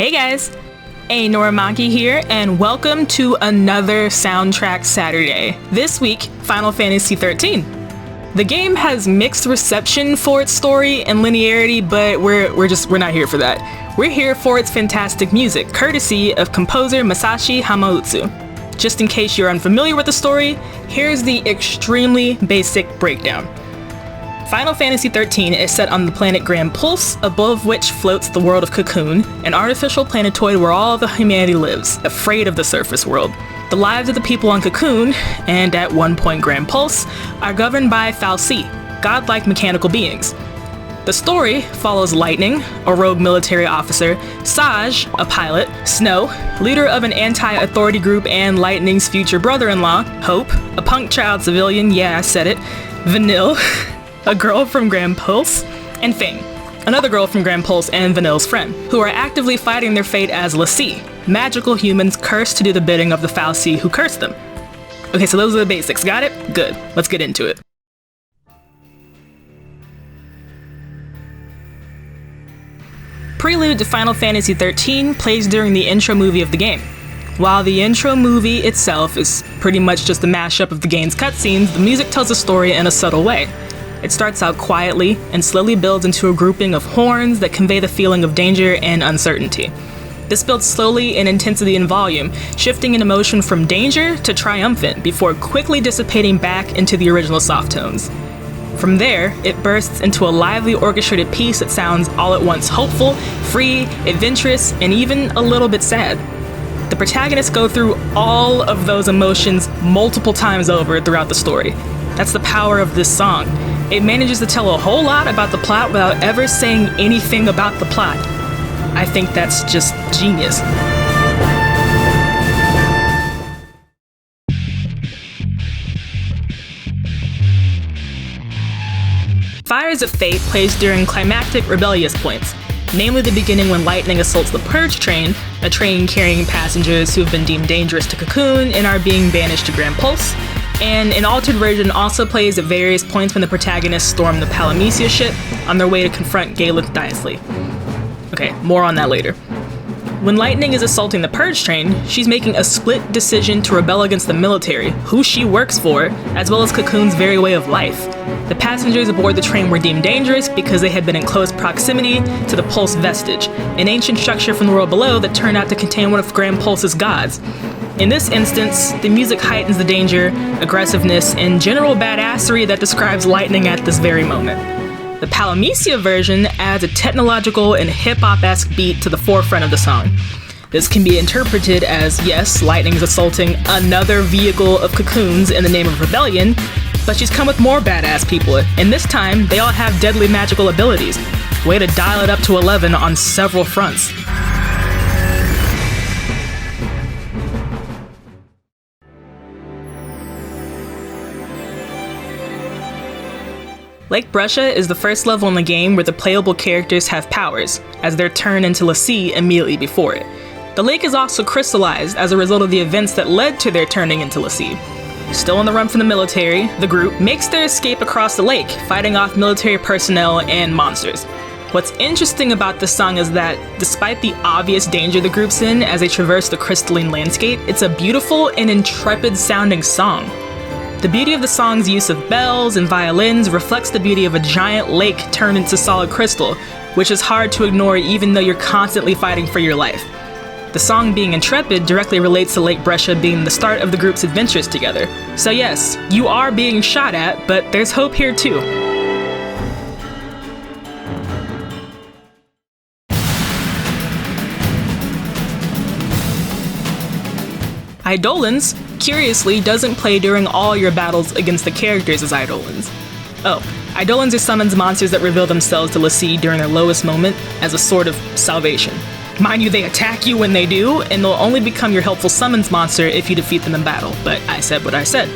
Hey guys, AlexNorimaki here, and welcome to another Soundtrack Saturday. This week, Final Fantasy XIII. The game has mixed reception for its story and linearity, but we're not here for that. We're here for its fantastic music, courtesy of composer Masashi Hamauzu. Just in case you're unfamiliar with the story, here's the extremely basic breakdown. Final Fantasy XIII is set on the planet Grand Pulse, above which floats the world of Cocoon, an artificial planetoid where all of humanity lives, afraid of the surface world. The lives of the people on Cocoon, and at one point Grand Pulse, are governed by fal'Cie, godlike mechanical beings. The story follows Lightning, a rogue military officer, Saj, a pilot, Snow, leader of an anti-authority group and Lightning's future brother-in-law, Hope, a punk child civilian, yeah, I said it, Vanille, a girl from Grand Pulse, and Fang, another girl from Grand Pulse and Vanille's friend, who are actively fighting their fate as l'Cie, magical humans cursed to do the bidding of the fal'Cie who cursed them. Okay, so those are the basics, got it? Good, let's get into it. Prelude to Final Fantasy XIII plays during the intro movie of the game. While the intro movie itself is pretty much just a mashup of the game's cutscenes, the music tells a story in a subtle way. It starts out quietly and slowly builds into a grouping of horns that convey the feeling of danger and uncertainty. This builds slowly in intensity and volume, shifting in emotion from danger to triumphant before quickly dissipating back into the original soft tones. From there, it bursts into a lively orchestrated piece that sounds all at once hopeful, free, adventurous, and even a little bit sad. The protagonists go through all of those emotions multiple times over throughout the story. That's the power of this song. It manages to tell a whole lot about the plot without ever saying anything about the plot. I think that's just genius. Fires of Fate plays during climactic rebellious points, namely the beginning when Lightning assaults the Purge train, a train carrying passengers who have been deemed dangerous to Cocoon and are being banished to Grand Pulse. And an altered version also plays at various points when the protagonists storm the Palamecia ship on their way to confront Galeth Dysley. Okay, more on that later. When Lightning is assaulting the Purge train, she's making a split decision to rebel against the military, who she works for, as well as Cocoon's very way of life. The passengers aboard the train were deemed dangerous because they had been in close proximity to the Pulse Vestige, an ancient structure from the world below that turned out to contain one of Grand Pulse's gods. In this instance, the music heightens the danger, aggressiveness, and general badassery that describes Lightning at this very moment. The Palamecia version adds a technological and hip-hop-esque beat to the forefront of the song. This can be interpreted as, yes, Lightning's assaulting another vehicle of Cocoon's in the name of rebellion, but she's come with more badass people, and this time, they all have deadly magical abilities. Way to dial it up to 11 on several fronts. Lakebrusha is the first level in the game where the playable characters have powers, as they're turned into l'Cie immediately before it. The lake is also crystallized as a result of the events that led to their turning into l'Cie. Still on the run from the military, the group makes their escape across the lake, fighting off military personnel and monsters. What's interesting about this song is that, despite the obvious danger the group's in as they traverse the crystalline landscape, it's a beautiful and intrepid sounding song. The beauty of the song's use of bells and violins reflects the beauty of a giant lake turned into solid crystal, which is hard to ignore even though you're constantly fighting for your life. The song being intrepid directly relates to Lakebrusha being the start of the group's adventures together. So yes, you are being shot at, but there's hope here too. Idolans, curiously, doesn't play during all your battles against the characters as Idolans. Oh, Idolans are summons monsters that reveal themselves to l'Cie during their lowest moment as a sort of salvation. Mind you, they attack you when they do, and they'll only become your helpful summons monster if you defeat them in battle, but I said what I said.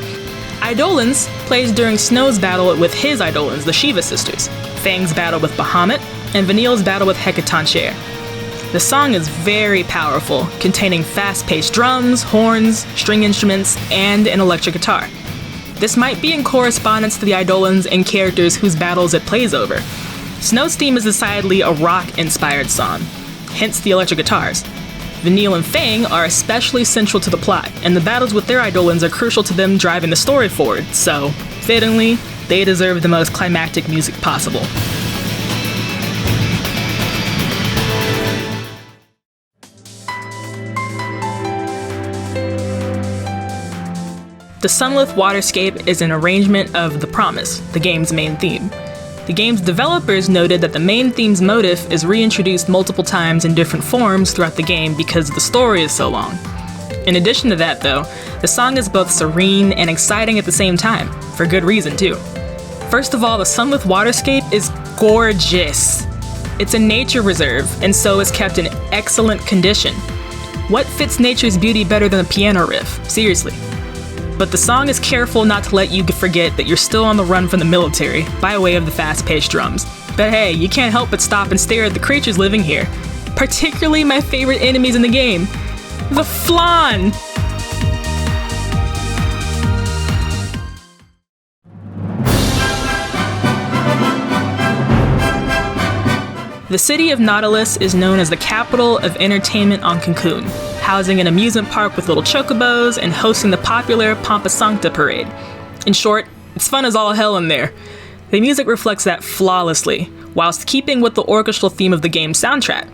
Idolans plays during Snow's battle with his Idolans, the Shiva sisters, Fang's battle with Bahamut, and Vanille's battle with Hecatoncheir. The song is very powerful, containing fast-paced drums, horns, string instruments, and an electric guitar. This might be in correspondence to the Idolans and characters whose battles it plays over. Snow's theme is decidedly a rock-inspired song. hence the electric guitars. Vanille and Fang are especially central to the plot, and the battles with their Idolans are crucial to them driving the story forward, so, fittingly, they deserve the most climactic music possible. The Sunlith waterscape is an arrangement of The Promise, the game's main theme. The game's developers noted that the main theme's motif is reintroduced multiple times in different forms throughout the game because the story is so long. In addition to that, though, the song is both serene and exciting at the same time, for good reason too. First of all, the Sunlith waterscape is gorgeous. It's a nature reserve, and so is kept in excellent condition. What fits nature's beauty better than a piano riff? Seriously. But the song is careful not to let you forget that you're still on the run from the military, by way of the fast-paced drums. But hey, you can't help but stop and stare at the creatures living here. Particularly my favorite enemies in the game, the Flan! The city of Nautilus is known as the capital of entertainment on Cancun, housing an amusement park with little chocobos and hosting the popular Pampa Sancta parade. In short, it's fun as all hell in there. The music reflects that flawlessly, whilst keeping with the orchestral theme of the game's soundtrack.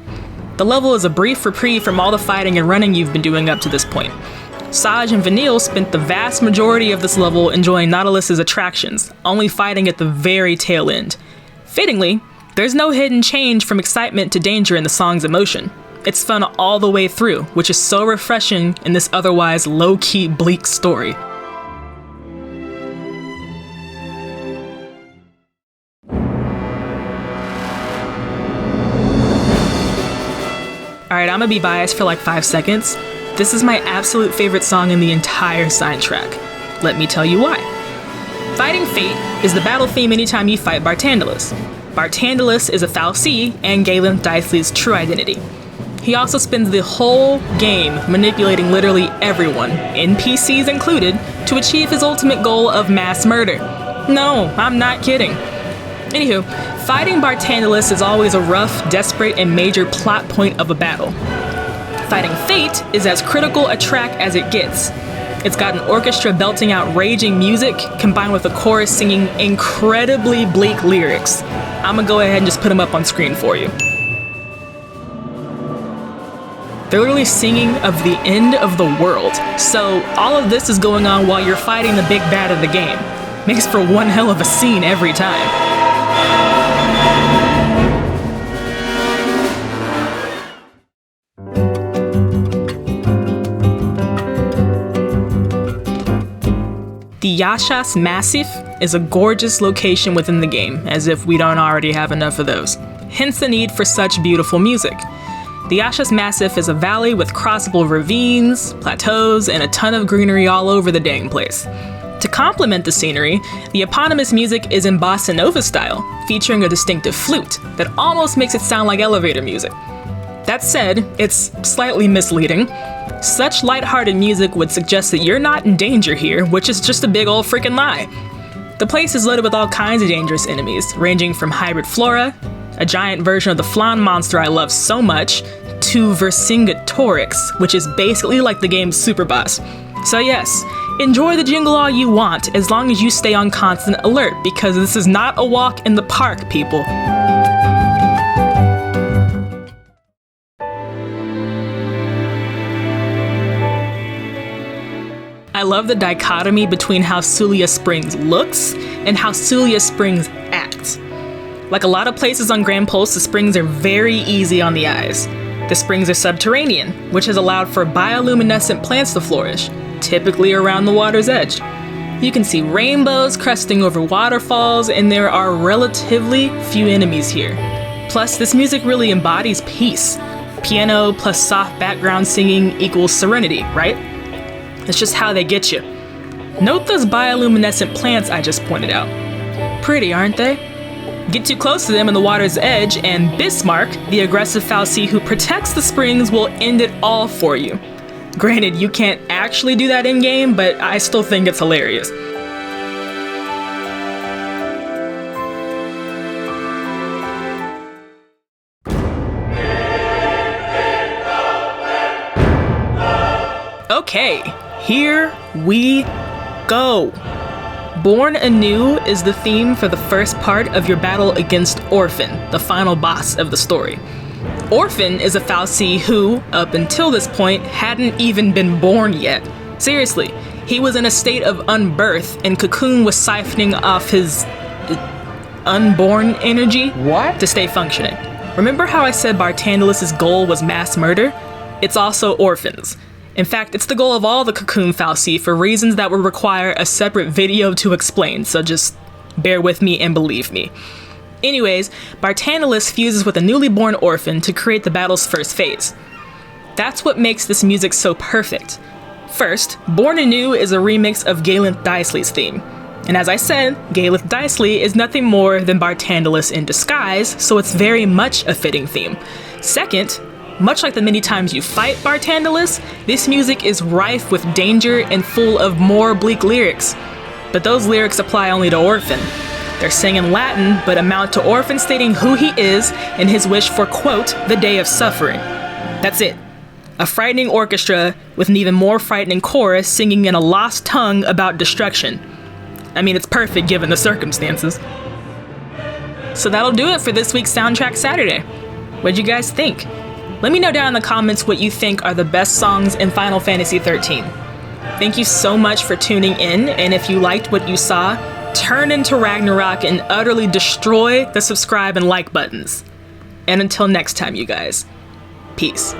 The level is a brief reprieve from all the fighting and running you've been doing up to this point. Saj and Vanille spent the vast majority of this level enjoying Nautilus's attractions, only fighting at the very tail end. Fittingly, there's no hidden change from excitement to danger in the song's emotion. It's fun all the way through, which is so refreshing in this otherwise low-key bleak story. Alright, I'm gonna be biased for like 5 seconds. This is my absolute favorite song in the entire soundtrack. Let me tell you why. Fighting Fate is the battle theme anytime you fight Bartandalus. Bartandalus is a fal'Cie and Galen Dicely's true identity. He also spends the whole game manipulating literally everyone, NPCs included, to achieve his ultimate goal of mass murder. No, I'm not kidding. Anywho, fighting Bartandalus is always a rough, desperate, and major plot point of a battle. Fighting Fate is as critical a track as it gets. It's got an orchestra belting out raging music, combined with a chorus singing incredibly bleak lyrics. I'm gonna go ahead and just put them up on screen for you. They're literally singing of the end of the world. So all of this is going on while you're fighting the big bad of the game. Makes for one hell of a scene every time. The Ashas Massive is a gorgeous location within the game, as if we don't already have enough of those. Hence the need for such beautiful music. The Ashas Massive is a valley with crossable ravines, plateaus, and a ton of greenery all over the dang place. To complement the scenery, the eponymous music is in bossa nova style, featuring a distinctive flute that almost makes it sound like elevator music. That said, it's slightly misleading. Such lighthearted music would suggest that you're not in danger here, which is just a big ol' freaking lie. The place is loaded with all kinds of dangerous enemies, ranging from hybrid flora, a giant version of the Flan monster I love so much, to Vercingetorix, which is basically like the game's super boss. So yes, enjoy the jingle all you want, as long as you stay on constant alert, because this is not a walk in the park, people. I love the dichotomy between how Celia Springs looks and how Celia Springs acts. Like a lot of places on Grand Pulse, the springs are very easy on the eyes. The springs are subterranean, which has allowed for bioluminescent plants to flourish, typically around the water's edge. You can see rainbows cresting over waterfalls, and there are relatively few enemies here. Plus, this music really embodies peace. Piano plus soft background singing equals serenity, right? It's just how they get you. Note those bioluminescent plants I just pointed out. Pretty, aren't they? Get too close to them in the water's edge, and Bismarck, the aggressive fal'Cie who protects the springs, will end it all for you. Granted, you can't actually do that in-game, but I still think it's hilarious. Okay, here we go. Born Anew is the theme for the first part of your battle against Orphan, the final boss of the story. Orphan is a fal'Cie who, up until this point, hadn't even been born yet. Seriously, he was in a state of unbirth, and Cocoon was siphoning off his unborn energy to stay functioning. Remember how I said Bartandalus' goal was mass murder? It's also Orphan's. In fact, it's the goal of all the Cocoon fal'Cie for reasons that would require a separate video to explain, so just bear with me and believe me. Anyways, Bartandalus fuses with a newly born Orphan to create the battle's first phase. That's what makes this music so perfect. First, Born Anew is a remix of Gaelinth Daisley's theme. And as I said, Gaelinth Daisley is nothing more than Bartandalus in disguise, so it's very much a fitting theme. Second, much like the many times you fight Bartandalus, this music is rife with danger and full of more bleak lyrics. But those lyrics apply only to Orphan. They're singing Latin, but amount to Orphan stating who he is and his wish for, quote, the day of suffering. That's it. A frightening orchestra with an even more frightening chorus singing in a lost tongue about destruction. I mean, it's perfect given the circumstances. So that'll do it for this week's Soundtrack Saturday. What'd you guys think? Let me know down in the comments what you think are the best songs in Final Fantasy XIII. Thank you so much for tuning in, and if you liked what you saw, turn into Ragnarok and utterly destroy the subscribe and like buttons. And until next time, you guys, peace.